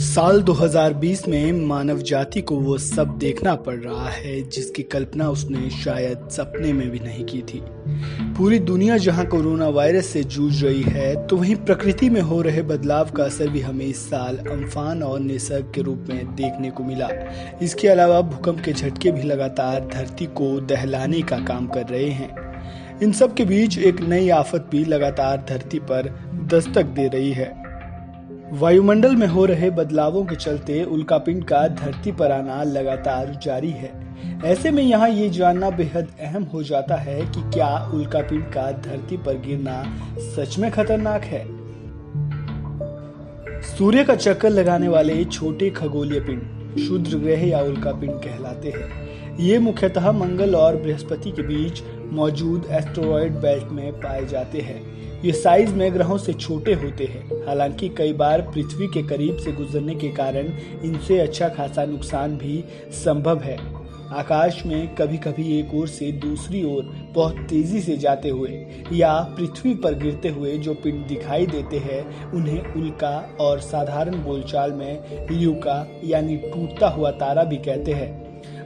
साल 2020 में मानव जाति को वो सब देखना पड़ रहा है जिसकी कल्पना उसने शायद सपने में भी नहीं की थी। पूरी दुनिया जहां कोरोना वायरस से जूझ रही है, तो वहीं प्रकृति में हो रहे बदलाव का असर भी हमें इस साल अम्फान और निसर्ग के रूप में देखने को मिला। इसके अलावा भूकंप के झटके भी लगातार धरती को दहलाने का काम कर रहे हैं। इन सब के बीच एक नई आफत भी लगातार धरती पर दस्तक दे रही है। वायुमंडल में हो रहे बदलावों के चलते उल्कापिंड का धरती पर आना लगातार जारी है। ऐसे में यहाँ ये जानना बेहद अहम हो जाता है कि क्या उल्कापिंड का धरती पर गिरना सच में खतरनाक है। सूर्य का चक्कर लगाने वाले छोटे खगोलीय पिंड क्षुद्र ग्रह या उल्कापिंड कहलाते हैं। ये मुख्यतः मंगल और बृहस्पति के बीच मौजूद एस्टेरॉयड बेल्ट में पाए जाते हैं। ये साइज में ग्रहों से छोटे होते हैं। हालांकि कई बार पृथ्वी के करीब से गुजरने के कारण इनसे अच्छा खासा नुकसान भी संभव है। आकाश में कभी कभी एक ओर से दूसरी ओर बहुत तेजी से जाते हुए या पृथ्वी पर गिरते हुए जो पिंड दिखाई देते हैं, उन्हें उल्का और साधारण बोलचाल में ल्यूका यानी टूटता हुआ तारा भी कहते हैं।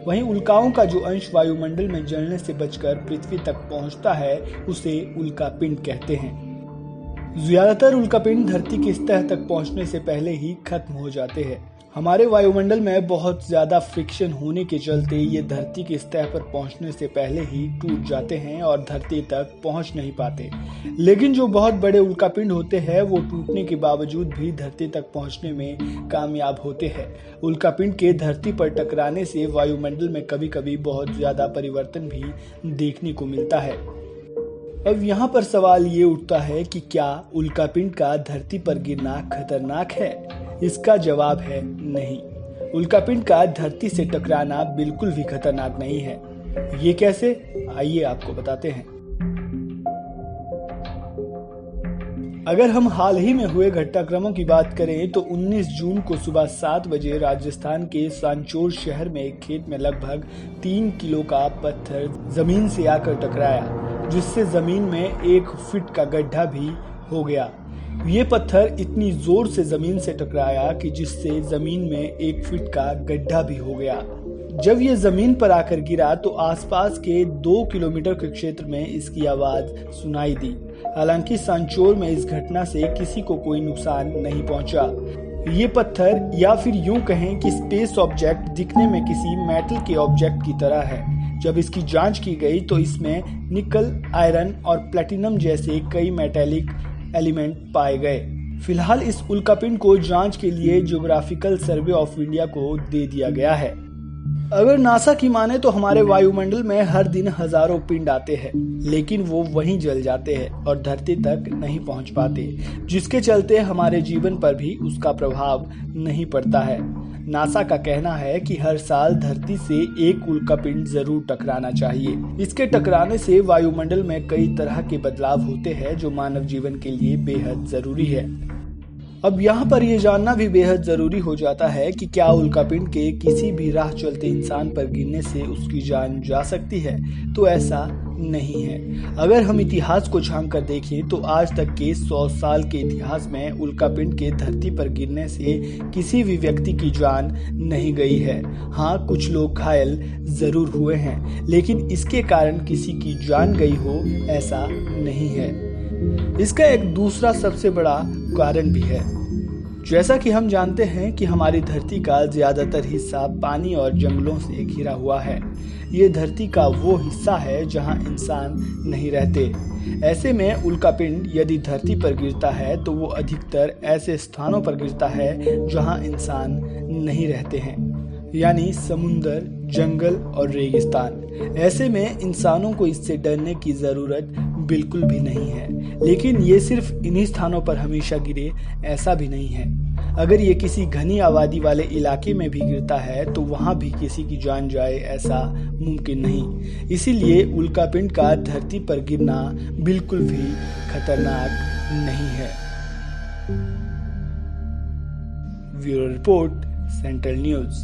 वहीं उल्काओं का जो अंश वायुमंडल में जलने से बचकर पृथ्वी तक पहुंचता है, उसे उल्कापिंड कहते हैं। ज्यादातर उल्कापिंड धरती की सतह तक पहुंचने से पहले ही खत्म हो जाते हैं। हमारे वायुमंडल में बहुत ज्यादा फ्रिक्शन होने के चलते ये धरती की सतह पर पहुंचने से पहले ही टूट जाते हैं और धरती तक पहुंच नहीं पाते। लेकिन जो बहुत बड़े उल्कापिंड होते हैं, वो टूटने के बावजूद भी धरती तक पहुंचने में कामयाब होते हैं। उल्कापिंड के धरती पर टकराने से वायुमंडल में कभी कभी बहुत ज्यादा परिवर्तन भी देखने को मिलता है। अब यहाँ पर सवाल ये उठता है कि क्या उल्कापिंड का धरती पर गिरना खतरनाक है? इसका जवाब है नहीं। उल्कापिंड का धरती से टकराना बिल्कुल भी खतरनाक नहीं है। ये कैसे? आइए आपको बताते हैं। अगर हम हाल ही में हुए घटनाक्रमों की बात करें तो 19 जून को सुबह 7 बजे राजस्थान के सांचौर शहर में एक खेत में लगभग 3 किलो का पत्थर जमीन से आकर टकराया, जिससे जमीन में 1 फीट का गड्ढा भी हो गया। ये पत्थर इतनी जोर से जमीन से टकराया कि जिससे जमीन में 1 फीट का गड्ढा भी हो गया। जब ये जमीन पर आकर गिरा तो आसपास के 2 किलोमीटर के क्षेत्र में इसकी आवाज सुनाई दी। हालांकि सांचौर में इस घटना से किसी को कोई नुकसान नहीं पहुंचा। ये पत्थर या फिर यूं कहें कि स्पेस ऑब्जेक्ट दिखने में किसी मेटल के ऑब्जेक्ट की तरह है। जब इसकी जांच की गई तो इसमें निकल, आयरन और प्लेटिनम जैसे कई मेटेलिक एलिमेंट पाए गए। फिलहाल इस उल्कापिंड को जांच के लिए ज्योग्राफिकल सर्वे ऑफ इंडिया को दे दिया गया है। अगर नासा की माने तो हमारे वायुमंडल में हर दिन हजारों पिंड आते हैं, लेकिन वो वहीं जल जाते हैं और धरती तक नहीं पहुंच पाते, जिसके चलते हमारे जीवन पर भी उसका प्रभाव नहीं पड़ता है। नासा का कहना है कि हर साल धरती से एक उल्कापिंड जरूर टकराना चाहिए। इसके टकराने से वायुमंडल में कई तरह के बदलाव होते हैं जो मानव जीवन के लिए बेहद जरूरी है। अब यहाँ पर यह जानना भी बेहद जरूरी हो जाता है कि क्या उल्कापिंड के किसी भी राह चलते इंसान पर गिरने से उसकी जान जा सकती है? तो ऐसा नहीं है। अगर हम इतिहास को झांक कर देखें तो आज तक के 100 साल के इतिहास में उल्कापिंड के धरती पर गिरने से किसी भी व्यक्ति की जान नहीं गई है। हाँ, कुछ लोग घायल जरूर हुए हैं, लेकिन इसके कारण किसी की जान गई हो ऐसा नहीं है। इसका एक दूसरा सबसे बड़ा कारण भी है। जैसा कि हम जानते हैं कि हमारी धरती का ज्यादातर हिस्सा पानी और जंगलों से घिरा हुआ है। ये धरती का वो हिस्सा है जहां इंसान नहीं रहते। ऐसे में उल्कापिंड यदि धरती पर गिरता है तो वो अधिकतर ऐसे स्थानों पर गिरता है जहां इंसान नहीं रहते हैं, यानी समुंदर, जंगल और रेगिस्तान। ऐसे में इंसानों को इससे डरने की जरूरत बिल्कुल भी नहीं है। लेकिन ये सिर्फ इन्हीं स्थानों पर हमेशा गिरे ऐसा भी नहीं है। अगर ये किसी घनी आबादी वाले इलाके में भी गिरता है तो वहां भी किसी की जान जाए ऐसा मुमकिन नहीं। इसीलिए उल्कापिंड का धरती पर गिरना बिल्कुल भी खतरनाक नहीं है। Bureau report, central news.